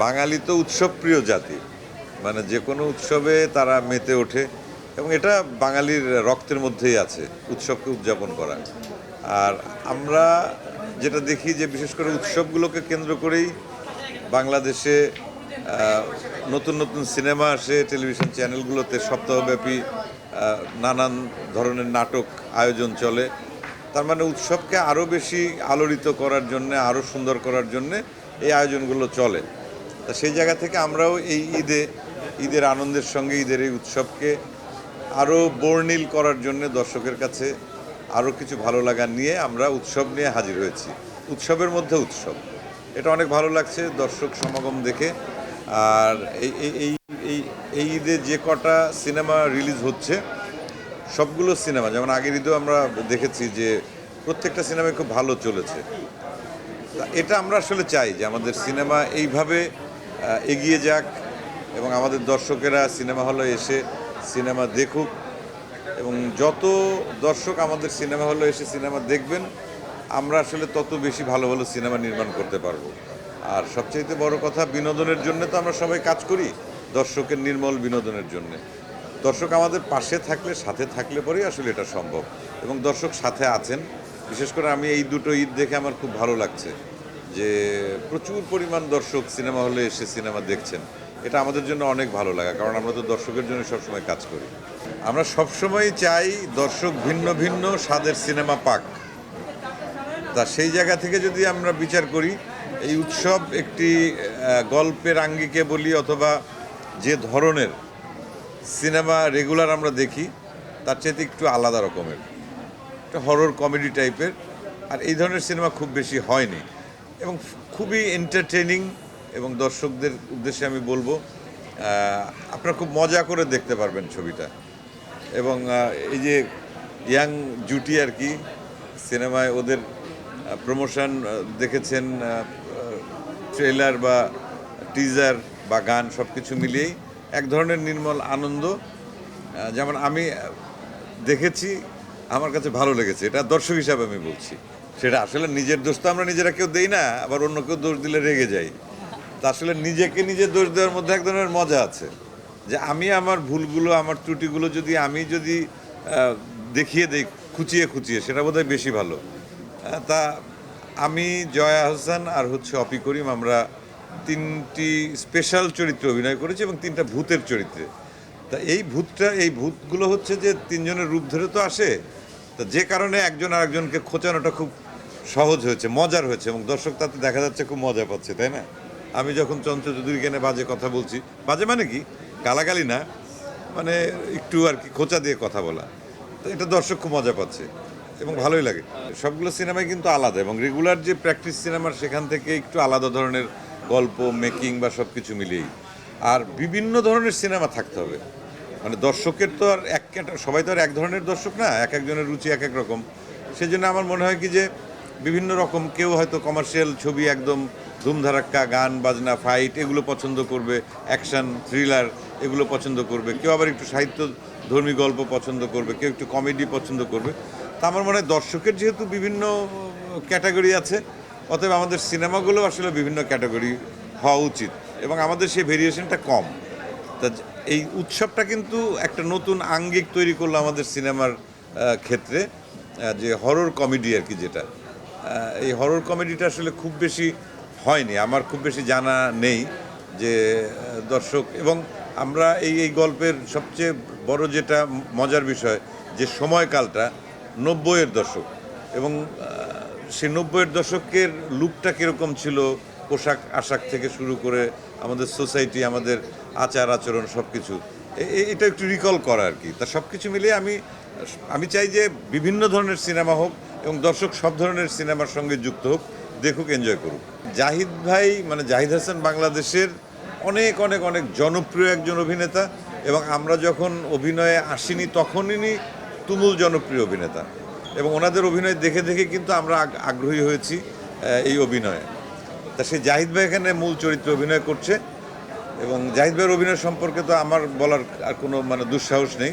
বাঙালি তো উৎসবপ্রিয় জাতি, মানে যে কোনো উৎসবে তারা মেতে ওঠে এবং এটা বাঙালির রক্তের মধ্যেই আছে উৎসবকে উদযাপন করা। আর আমরা যেটা দেখি যে বিশেষ করে উৎসবগুলোকে কেন্দ্র করেই বাংলাদেশে নতুন নতুন সিনেমা আসে, টেলিভিশন চ্যানেলগুলোতে সপ্তাহব্যাপী নানান ধরনের নাটক আয়োজন চলে। তার মানে উৎসবকে আরও বেশি আলোড়িত করার জন্যে, আরও সুন্দর করার জন্যে এই আয়োজনগুলো চলে। তা সেই জায়গা থেকে আমরাও এই ঈদের আনন্দের সঙ্গে ঈদের এই উৎসবকে আরও বর্ণিল করার জন্য দর্শকের কাছে আরও কিছু ভালো লাগা নিয়ে আমরা উৎসব নিয়ে হাজির হয়েছি। উৎসবের মধ্যে উৎসব, এটা অনেক ভালো লাগছে দর্শক সমাগম দেখে। আর এই এই এই এই ঈদে যে কটা সিনেমা রিলিজ হচ্ছে সবগুলো সিনেমা, যেমন আগের ঈদেও আমরা দেখেছি যে প্রত্যেকটা সিনেমায় খুব ভালো চলেছে। এটা আমরা আসলে চাই যে আমাদের সিনেমা এইভাবে এগিয়ে যাক এবং আমাদের দর্শকেরা সিনেমা হলে এসে সিনেমা দেখুক, এবং যত দর্শক আমাদের সিনেমা হলে এসে সিনেমা দেখবেন আমরা আসলে তত বেশি ভালো ভালো সিনেমা নির্মাণ করতে পারবো। আর সবচেয়ে বড় কথা, বিনোদনের জন্য তো আমরা সবাই কাজ করি, দর্শকের নির্মল বিনোদনের জন্য। দর্শক আমাদের পাশে থাকলে, সাথে থাকলে পরেই আসলে এটা সম্ভব, এবং দর্শক সাথে আছেন। বিশেষ করে আমি এই দুটো ঈদ দেখে আমার খুব ভালো লাগছে যে প্রচুর পরিমাণ দর্শক সিনেমা হলে এসে সিনেমা দেখছেন। এটা আমাদের জন্য অনেক ভালো লাগা, কারণ আমরা তো দর্শকের জন্য সবসময় কাজ করি। আমরা সবসময় চাই দর্শক ভিন্ন ভিন্ন স্বাদের সিনেমা পাক। তা সেই জায়গা থেকে যদি আমরা বিচার করি, এই উৎসব একটি গল্পের আঙ্গিকে বলি অথবা যে ধরনের সিনেমা রেগুলার আমরা দেখি তার চাইতে একটু আলাদা রকমের, একটা হরর কমেডি টাইপের। আর এই ধরনের সিনেমা খুব বেশি হয়নি এবং খুবই এন্টারটেইনিং। এবং দর্শকদের উদ্দেশ্যে আমি বলবো, আপনারা খুব মজা করে দেখতে পারবেন ছবিটা। এবং এই যে ইয়াং জুটি আর কি, সিনেমায় ওদের প্রমোশন দেখেছেন, ট্রেলার বা টিজার বা গান সব কিছু মিলিয়েই এক ধরনের নির্মল আনন্দ। যেমন আমি দেখেছি, আমার কাছে ভালো লেগেছে, এটা দর্শক হিসাবে আমি বলছি। সেটা আসলে নিজের দোষ তো আমরা নিজেরা কেউ দেই না, আবার অন্য কেউ দোষ দিলে রেগে যাই। তা আসলে নিজেকে নিজে দোষ দেওয়ার মধ্যে এক ধরনের মজা আছে, যে আমি আমার ভুলগুলো, আমার ত্রুটিগুলো যদি দেখিয়ে দিই খুঁচিয়ে খুঁচিয়ে, সেটা বোধহয় বেশি ভালো। তা আমি, জয়া আহসান আর অপি করিম, আমরা তিনটি স্পেশাল চরিত্রে অভিনয় করেছি এবং তিনটা ভূতের চরিত্রে। তা এই ভূতগুলো হচ্ছে যে তিনজনের রূপ ধরে তো আসে, তা যে কারণে একজন আরেকজনকে খোঁচানোটা খুব সহজ হয়েছে, মজার হয়েছে, এবং দর্শক তাতে দেখা যাচ্ছে খুব মজা পাচ্ছে, তাই না? আমি যখন চঞ্চল চৌধুরীকে নিয়ে বাজে কথা বলছি, বাজে মানে কি, গালাগালি না, মানে একটু আর কি খোঁচা দিয়ে কথা বলা, তো এটা দর্শক খুব মজা পাচ্ছে এবং ভালোই লাগে। সবগুলো সিনেমাই কিন্তু আলাদা, এবং রেগুলার যে প্র্যাকটিস সিনেমার সেখান থেকে একটু আলাদা ধরনের গল্প মেকিং বা সব কিছু মিলিয়েই। আর বিভিন্ন ধরনের সিনেমা থাকতে হবে, মানে দর্শকের তো আর সবাই তো আর এক ধরনের দর্শক না, এক একজনের রুচি এক এক রকম। সেই জন্য আমার মনে হয় কি যে বিভিন্ন রকম, কেউ হয়তো কমার্শিয়াল ছবি একদম ধুমধারাক্কা, গান বাজনা, ফাইট এগুলো পছন্দ করবে, অ্যাকশন থ্রিলার এগুলো পছন্দ করবে, কেউ আবার একটু সাহিত্যধর্মী গল্প পছন্দ করবে, কেউ একটু কমেডি পছন্দ করবে। তা আমার মনে হয় দর্শকের যেহেতু বিভিন্ন ক্যাটাগরি আছে, অতএব আমাদের সিনেমাগুলো আসলে বিভিন্ন ক্যাটাগরি হওয়া উচিত, এবং আমাদের সেই ভেরিয়েশনটা কম। তা এই উৎসবটা কিন্তু একটা নতুন আঙ্গিক তৈরি করলো আমাদের সিনেমার ক্ষেত্রে, যে হরর কমেডি আর কি, যেটা এই হরর কমেডিটা আসলে খুব বেশি হয়নি, আমার খুব বেশি জানা নেই যে দর্শক। এবং আমরা এই গল্পের সবচেয়ে বড় যেটা মজার বিষয়, যে সময়কালটা 90-এর দশক, এবং সেই 90-এর দশকের লুকটা কীরকম ছিল, পোশাক আশাক থেকে শুরু করে আমাদের সোসাইটি, আমাদের আচার আচরণ সব কিছু, এটা একটু রিকল করা আর কি। তা সব কিছু মিলিয়ে আমি চাই যে বিভিন্ন ধরনের সিনেমা হোক এবং দর্শক সব ধরনের সিনেমার সঙ্গে যুক্ত হোক, দেখুক, এনজয় করুক। জাহিদ ভাই, মানে জাহিদ হাসান বাংলাদেশের অনেক অনেক অনেক জনপ্রিয় একজন অভিনেতা, এবং আমরা যখন অভিনয়ে আসিনি তখনই তুমুল জনপ্রিয় অভিনেতা, এবং ওনাদের অভিনয় দেখে দেখে কিন্তু আমরা আগ্রহী হয়েছি এই অভিনয়ে। তা সেই জাহিদ ভাই এখানে মূল চরিত্রে অভিনয় করছে, এবং জাহিদ ভাইয়ের অভিনয় সম্পর্কে তো আমার বলার আর কোনো মানে দুঃসাহস নেই।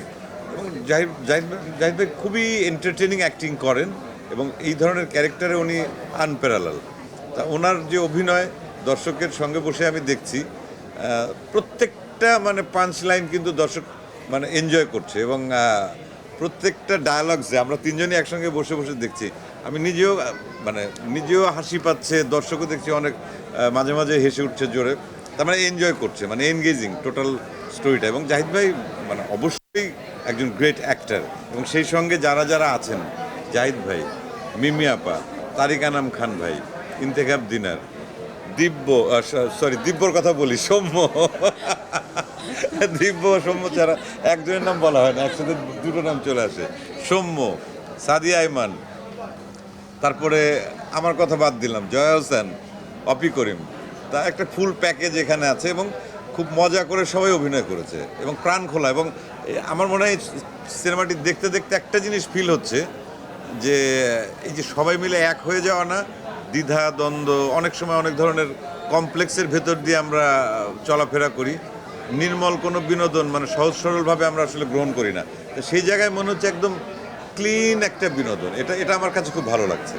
এবং জাহিদ ভাই খুবই এন্টারটেনিং অ্যাক্টিং করেন, এবং এই ধরনের ক্যারেক্টারে উনি আনপ্যারালাল। তা ওনার যে অভিনয়, দর্শকের সঙ্গে বসে আমি দেখছি প্রত্যেকটা মানে পাঞ্চ লাইন কিন্তু দর্শক মানে এনজয় করছে, এবং প্রত্যেকটা ডায়ালগসে আমরা তিনজনই একসঙ্গে বসে বসে দেখছি। আমি নিজেও মানে নিজেও হাসি পাচ্ছে, দর্শকও দেখছি অনেক মাঝে মাঝে হেসে উঠছে জোরে, তার মানে এনজয় করছে, মানে এনগেজিং টোটাল স্টোরিটা। এবং জাহিদ ভাই মানে অবশ্যই একজন গ্রেট অ্যাক্টর, এবং সেই সঙ্গে যারা যারা আছেন, জাহিদ ভাই, মিমি আপা, তারিক আনাম খান ভাই, ইন্তেখাব দিনার, দিব্য, সরি দিব্যর কথা বলি, সৌম্য, দিব্য সৌম্য ছাড়া একজনের নাম বলা হয় না, একসাথে দুটো নাম চলে আসে, সৌম্য, সাদিয়া আইমান, তারপরে আমার কথা বাদ দিলাম, জয়া হোসেন, অপি করিম, তা একটা ফুল প্যাকেজ এখানে আছে, এবং খুব মজা করে সবাই অভিনয় করেছে এবং প্রাণ খোলা। এবং আমার মনে হয় সিনেমাটি দেখতে দেখতে একটা জিনিস ফিল হচ্ছে যে এই যে সবাই মিলে এক হয়ে যাওয়া না, দ্বিধা দ্বন্দ্ব, অনেক সময় অনেক ধরনের কমপ্লেক্সের ভেতর দিয়ে আমরা চলাফেরা করি, নির্মল কোনো বিনোদন মানে সহজ সরলভাবে আমরা আসলে গ্রহণ করি না। তো সেই জায়গায় মনে হচ্ছে একদম ক্লিন একটা বিনোদন, এটা এটা আমার কাছে খুব ভালো লাগছে।